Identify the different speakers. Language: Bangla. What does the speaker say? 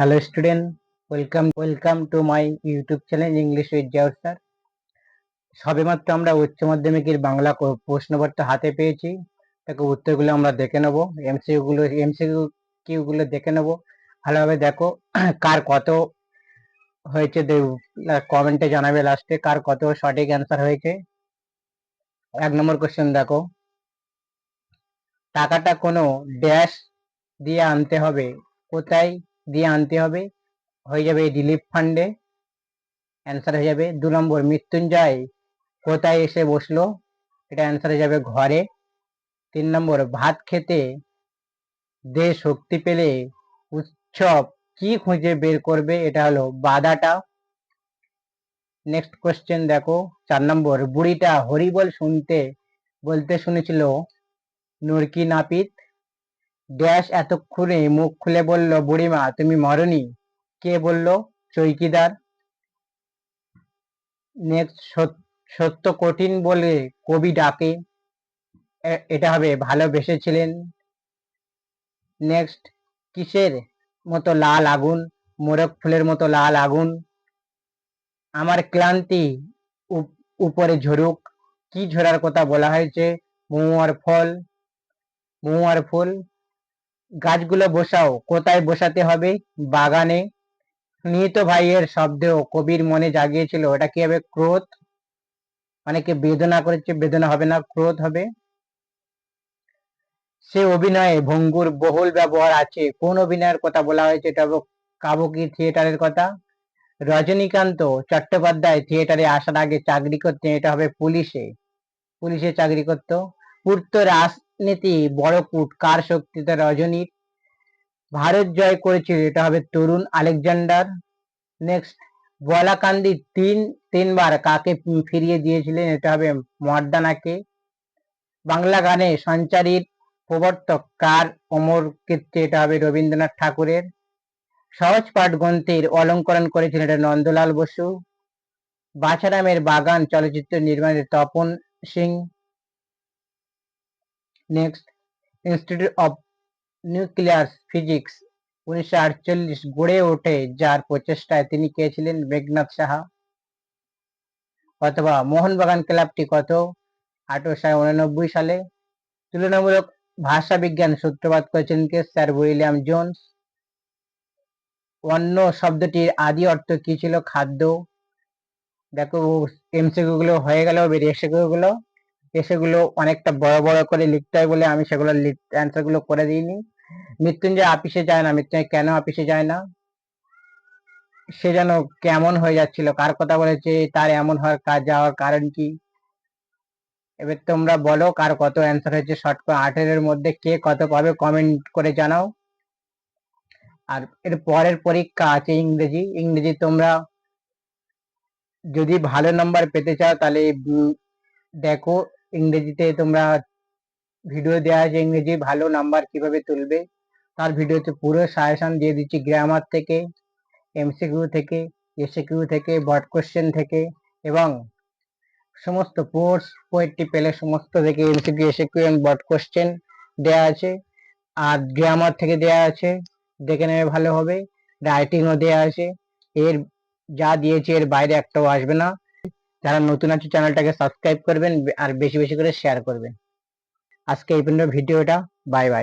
Speaker 1: Hello student, welcome to my YouTube channel English with Jawar sir. সবেমাত্র আমরা উচ্চ মাধ্যমিকের বাংলা প্রশ্নপত্র হাতে পেয়েছি। তাকে উত্তরগুলো আমরা দেখে নেব, এমসিকিউ গুলো দেখে নেব। ভালোভাবে দেখো কার কত হয়েছে, কমেন্টে জানাবে লাস্টে কার কত সঠিক অ্যান্সার হয়েছে। 1 নম্বর কোশ্চেন দেখো, টাকাটা কোনো ড্যাশ দিয়ে আনতে হবে, কোথায় দিয়ে আনতে হবে? হয়ে যাবে রিলিফ ফান্ডে, অ্যান্সার হয়ে যাবে। 2 নম্বর, মৃত্যুঞ্জয় কোথায় এসে বসলো? এটা অ্যান্সার হয়ে যাবে ঘরে। 3 নম্বর, ভাত খেতে দে শক্তি পেলে উৎসব কি খুঁজে বের করবে? এটা হলো বাদাটা। নেক্সট কোশ্চেন দেখো, 4 নম্বর, বুড়িটা হরিবল বলতে শুনেছিল নুরকি নাপিত ড্যাশ এতক্ষণে মুখ খুলে বলল বুড়িমা তুমি মরনি। কে বলল? চৌকিদার। নেক্সট, সত্য কঠিন বলে কবি ডাকে, এটা হবে ভালোবেসেছিলেন। নেক্সট, কিসের মতো লাল আগুন? মোরগ ফুলের মতো লাল আগুন। আমার ক্লান্তি উপরে ঝরুক, কি ঝরার কথা বলা হয়েছে? মহুয়ার ফুল। গাছগুলো বসাও, কোথায় বসাতে হবে? বাগানে। নিহত ভাইয়ের শব্দ কবির মনে জাগিয়েছিল, এটা কি হবে? ক্রোধ। অনেকে বেদনা করেছে, বেদনা হবে না, ক্রোধ হবে। সে অভিনয়ে ভঙ্গুর বহুল ব্যবহার আছে, কোন অভিনয়ের কথা বলা হয়েছে? এটা কাবুকি থিয়েটারের কথা। রজনীকান্ত চট্টোপাধ্যায় থিয়েটারে আসার আগে চাকরি করতেন, এটা হবে পুলিশে চাকরি করত। পূর্ত রাজনীতি বড় কূট কার শক্তিতে? রজনীর। ভারত জয় করেছিল, এটা হবে তরুণ আলেকজান্ডার। নেক্সট, বলাকান্দি তিনবার কাকে ফিরিয়ে দিয়েছিলেন? এটা হবে মর্দানাকে। বাংলা গানে সঞ্চারীর প্রবর্তক কার অমর কীর্তি? এটা হবে রবীন্দ্রনাথ ঠাকুরের। সহজ পাঠ গ্রন্থের অলঙ্করণ করেছিলেন, এটা নন্দলাল বসু। বাছারামের বাগান চলচ্চিত্র নির্মাণের Tapan Singh. Next, institute of nuclear physics 1948 গড়ে ওঠে যার প্রচেষ্টায়, তিনি কে ছিলেন? মেঘনাথ সাহা। অথবা মোহনবাগান ক্লাবটি কত? 1889 সালে। তুলনামূলক ভাষা বিজ্ঞান সূত্রপাত করেছেন কে? Sir William Jones. অন্ন শব্দটির আদি অর্থ কি ছিল? খাদ্য। দেখো এমসিকিউ গুলো হয়ে গেল, এসেগুলো অনেকটা বড় বড় করে লিখতে হয় বলে আমি সেগুলো অ্যান্সার গুলো করে দিইনি। মৃত্যুঞ্জয় আপিসে যায় না, মৃত্যুঞ্জয় কেন আপিসে যায় না? সে যেন কেমন হয়ে যাচ্ছিল, কার কথা বলেছে? তার এমন যাওয়ার কারণ কি? এবার তোমরা বলো কার কত অ্যান্সার হয়েছে। শর্ট করে 18 মধ্যে কে কত পাবে কমেন্ট করে জানাও। আর এর পরের পরীক্ষা আছে ইংরেজি তোমরা যদি ভালো নাম্বার পেতে চাও তাহলে দেখো, ইংরেজিতে তোমরা ভিডিও দেওয়া আছে, ইংরেজি ভালো নাম্বার কিভাবে তুলবে তার ভিডিওতে পুরো সাজেশন দিয়ে দিচ্ছি, গ্রামার থেকে, এমসিকিউ থেকে, এসিকিউ থেকে, বড কোশ্চেন থেকে এবং সমস্ত পোয়েট্রি পেলে সমস্ত থেকে এমসিকিউ, এসিকিউ এবং বড কোশ্চেন দেওয়া আছে। আর গ্রামার থেকে দেওয়া আছে, দেখে নেবে ভালো হবে। রাইটিংও দেওয়া আছে, এর যা দিয়েছে এর বাইরে একটাও আসবে না। যারা নতুন আছে চ্যানেলটাকে সাবস্ক্রাইব করবেন আর বেশি বেশি করে শেয়ার করবেন। আজকে এই পর্যন্ত ভিডিওটা, বাই বাই।